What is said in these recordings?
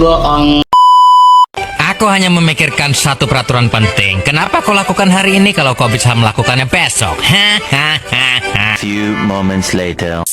bohong. Aku hanya memikirkan satu peraturan penting. Kenapa kau lakukan hari ini kalau kau bisa melakukannya besok? Few moments later.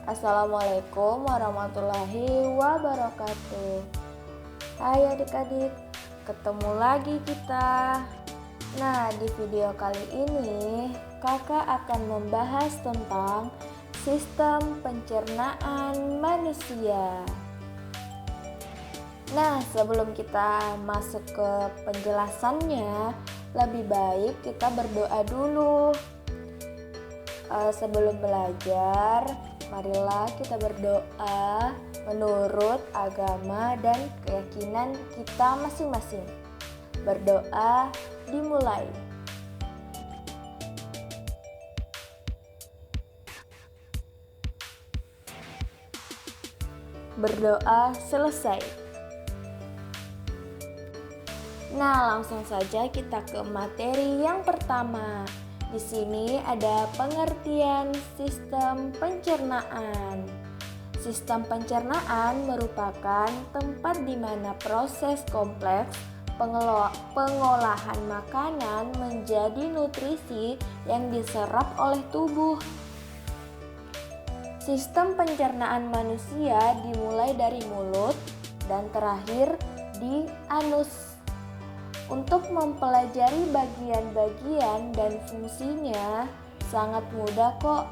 Assalamualaikum warahmatullahi wabarakatuh. Hai adik-adik, ketemu lagi kita. Nah, di video kali ini kakak akan membahas tentang sistem pencernaan manusia. Nah, sebelum kita masuk ke penjelasannya, lebih baik kita berdoa dulu. Sebelum belajar, marilah kita berdoa menurut agama dan keyakinan kita masing-masing. Berdoa dimulai. Berdoa selesai. Nah, langsung saja kita ke materi yang pertama. Di sini ada pengertian sistem pencernaan. Sistem pencernaan merupakan tempat di mana proses kompleks pengolahan makanan menjadi nutrisi yang diserap oleh tubuh. Sistem pencernaan manusia dimulai dari mulut dan terakhir di anus. Untuk mempelajari bagian-bagian dan fungsinya sangat mudah kok.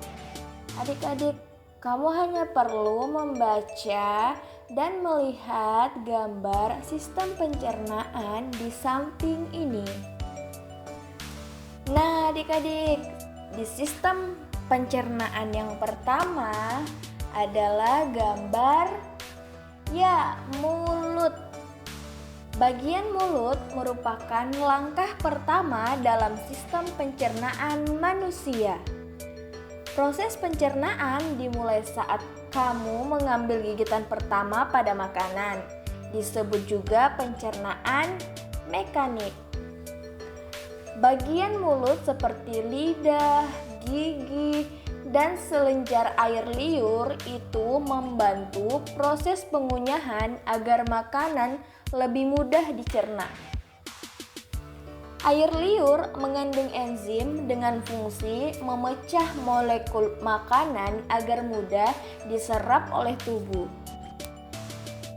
Adik-adik, kamu hanya perlu membaca dan melihat gambar sistem pencernaan di samping ini. Nah, adik-adik, di sistem pencernaan yang pertama adalah gambar mulut. Bagian mulut merupakan langkah pertama dalam sistem pencernaan manusia. Proses pencernaan dimulai saat kamu mengambil gigitan pertama pada makanan. Disebut juga pencernaan mekanik. Bagian mulut seperti lidah, gigi, dan selenjar air liur itu membantu proses pengunyahan agar makanan lebih mudah dicerna. Air liur mengandung enzim dengan fungsi memecah molekul makanan agar mudah diserap oleh tubuh.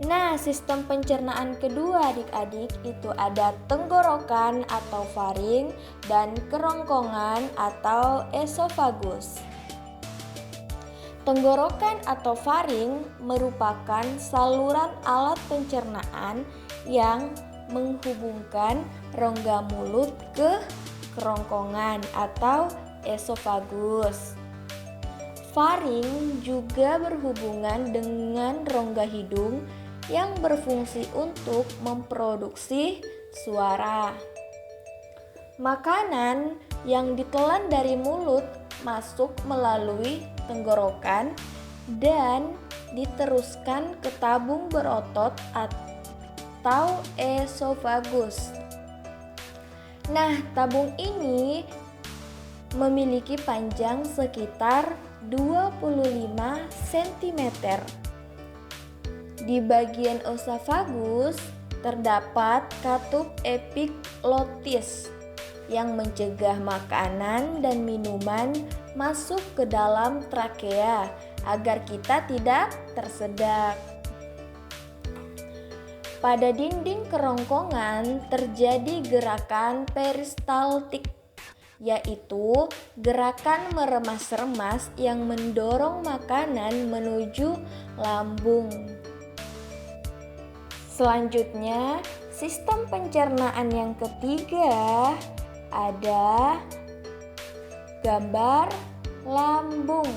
Nah, sistem pencernaan kedua adik-adik itu ada tenggorokan atau faring dan kerongkongan atau esofagus. Tenggorokan atau faring merupakan saluran alat pencernaan yang menghubungkan rongga mulut ke kerongkongan atau esofagus. Faring juga berhubungan dengan rongga hidung yang berfungsi untuk memproduksi suara. Makanan yang ditelan dari mulut masuk melalui tenggorokan dan diteruskan ke tabung berotot atau esofagus. Nah, tabung ini memiliki panjang sekitar 25 cm. Di bagian esofagus terdapat katup epiglotis yang mencegah makanan dan minuman masuk ke dalam trakea agar kita tidak tersedak. Pada dinding kerongkongan terjadi gerakan peristaltik, yaitu gerakan meremas-remas yang mendorong makanan menuju lambung. Selanjutnya, sistem pencernaan yang ketiga ada gambar lambung.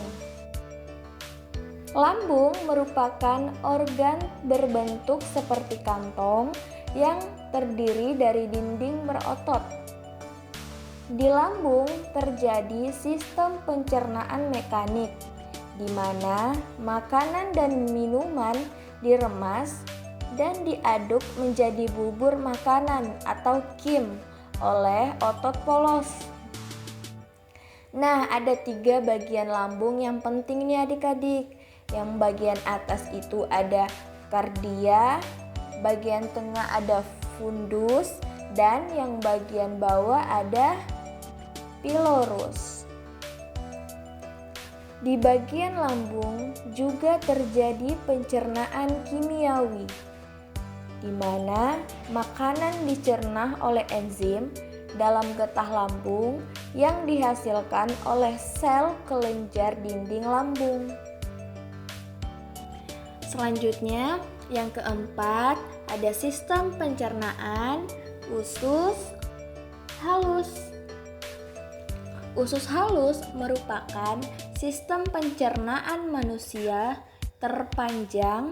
Lambung merupakan organ berbentuk seperti kantong yang terdiri dari dinding berotot. Di lambung terjadi sistem pencernaan mekanik, di mana makanan dan minuman diremas dan diaduk menjadi bubur makanan atau kim oleh otot polos. Nah, ada 3 bagian lambung yang penting nih adik-adik. Yang bagian atas itu ada kardia, bagian tengah ada fundus, dan yang bagian bawah ada pilorus. Di bagian lambung juga terjadi pencernaan kimiawi, di mana makanan dicerna oleh enzim dalam getah lambung yang dihasilkan oleh sel kelenjar dinding lambung. Selanjutnya, yang keempat ada sistem pencernaan usus halus. Usus halus merupakan sistem pencernaan manusia terpanjang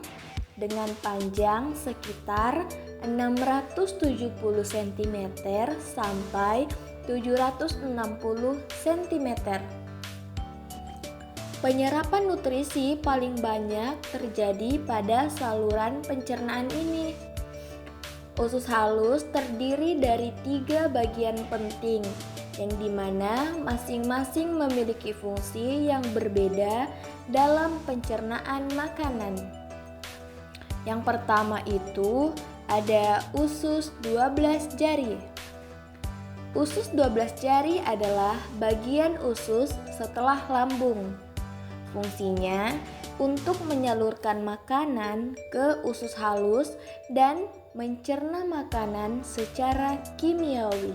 dengan panjang sekitar 670 cm sampai 760 cm. Penyerapan nutrisi paling banyak terjadi pada saluran pencernaan ini. Usus halus terdiri dari 3 bagian penting, yang dimana masing-masing memiliki fungsi yang berbeda dalam pencernaan makanan. Yang pertama itu ada usus 12 jari. Usus 12 jari adalah bagian usus setelah lambung. Fungsinya untuk menyalurkan makanan ke usus halus dan mencerna makanan secara kimiawi.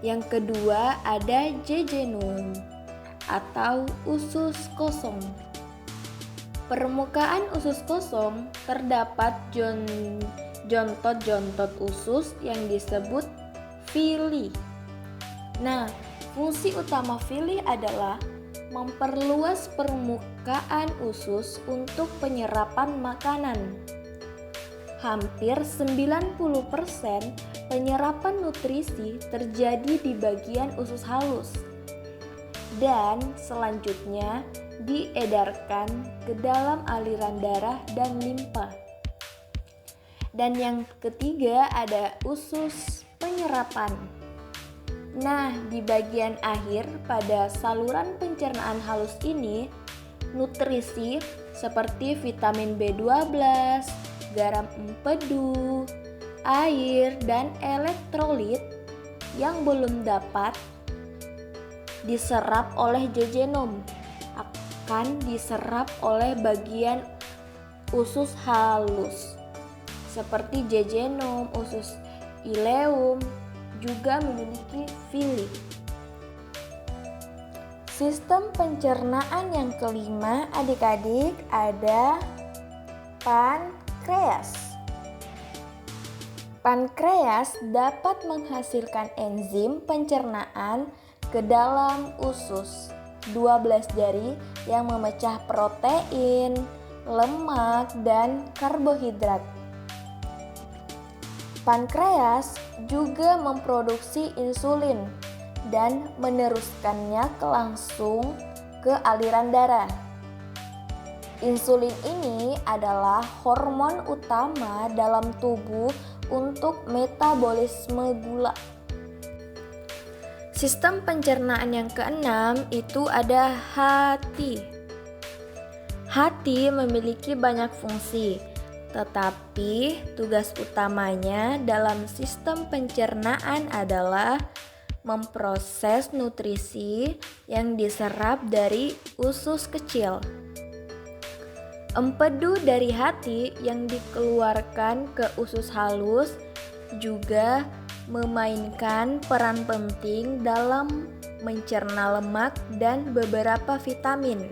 Yang kedua ada jejunum atau usus kosong. Permukaan usus kosong terdapat jontot-jontot usus yang disebut villi. Nah, fungsi utama villi adalah memperluas permukaan usus untuk penyerapan makanan. Hampir 90% penyerapan nutrisi terjadi di bagian usus halus dan selanjutnya diedarkan ke dalam aliran darah dan limpa. Dan yang ketiga ada usus penyerapan. Nah, di bagian akhir pada saluran pencernaan halus ini, nutrisi seperti vitamin B12, garam empedu, air, dan elektrolit yang belum dapat diserap oleh jejunum akan diserap oleh bagian usus halus seperti jejunum, usus ileum juga memiliki villi. Sistem pencernaan yang kelima adik-adik ada pankreas. Pankreas dapat menghasilkan enzim pencernaan ke dalam usus 12 jari yang memecah protein, lemak, dan karbohidrat. Pankreas juga memproduksi insulin dan meneruskannya langsung ke aliran darah. Insulin ini adalah hormon utama dalam tubuh untuk metabolisme gula. Sistem pencernaan yang keenam itu ada hati. Hati memiliki banyak fungsi, tetapi tugas utamanya dalam sistem pencernaan adalah memproses nutrisi yang diserap dari usus kecil. Empedu dari hati yang dikeluarkan ke usus halus juga memainkan peran penting dalam mencerna lemak dan beberapa vitamin.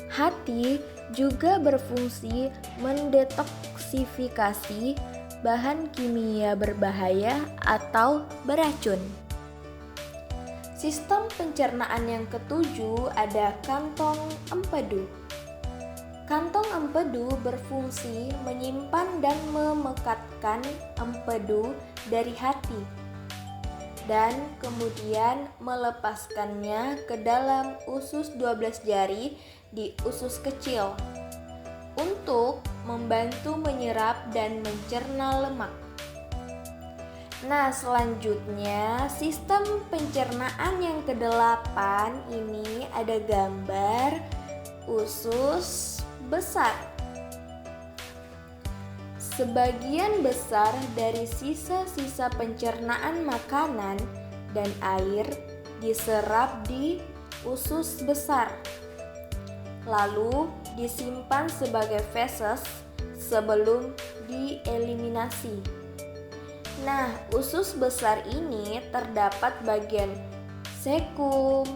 Hati juga berfungsi mendetoksifikasi bahan kimia berbahaya atau beracun. Sistem pencernaan yang ketujuh ada kantong empedu. Kantong empedu berfungsi menyimpan dan memekatkan empedu dari hati dan kemudian melepaskannya ke dalam usus 12 jari di usus kecil untuk membantu menyerap dan mencerna lemak. Nah, selanjutnya sistem pencernaan yang ke-8 ini ada gambar usus besar. Sebagian besar dari sisa-sisa pencernaan makanan dan air diserap di usus besar, lalu disimpan sebagai feses sebelum dieliminasi. Nah, usus besar ini terdapat bagian sekum,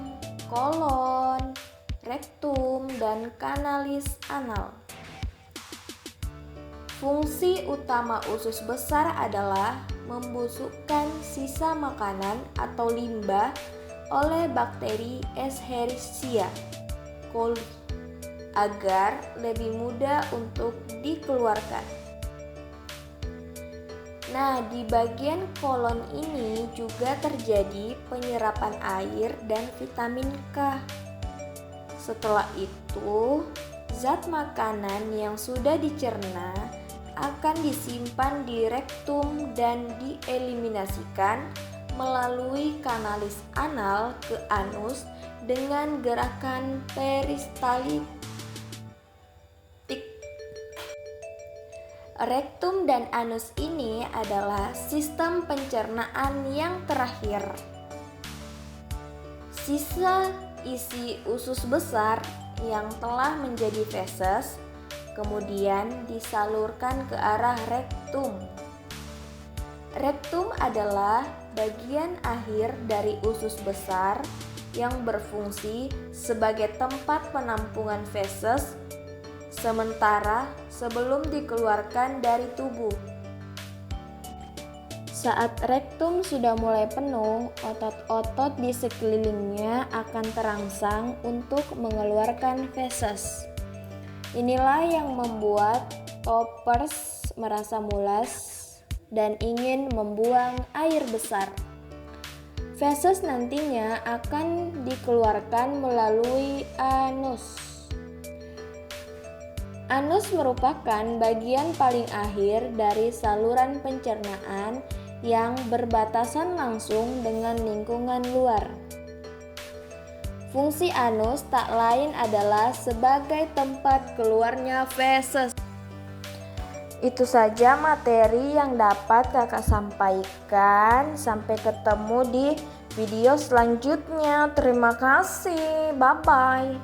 kolon, rektum, dan kanalis anal. Fungsi utama usus besar adalah membusukkan sisa makanan atau limbah oleh bakteri Escherichia coli agar lebih mudah untuk dikeluarkan. Nah, di bagian kolon ini juga terjadi penyerapan air dan vitamin K. Setelah itu, zat makanan yang sudah dicerna akan disimpan di rektum dan dieliminasikan melalui kanalis anal ke anus dengan gerakan peristaltik. Rektum dan anus ini adalah sistem pencernaan yang terakhir. Sisa isi usus besar yang telah menjadi feses kemudian disalurkan ke arah rektum. Rektum adalah bagian akhir dari usus besar yang berfungsi sebagai tempat penampungan feses sementara sebelum dikeluarkan dari tubuh. Saat rektum sudah mulai penuh, otot-otot di sekelilingnya akan terangsang untuk mengeluarkan feses. Inilah yang membuat toppers merasa mulas dan ingin membuang air besar. Feses nantinya akan dikeluarkan melalui anus. Anus merupakan bagian paling akhir dari saluran pencernaan yang berbatasan langsung dengan lingkungan luar. Fungsi anus tak lain adalah sebagai tempat keluarnya feses. Itu saja materi yang dapat kakak sampaikan. Sampai ketemu di video selanjutnya. Terima kasih. Bye-bye.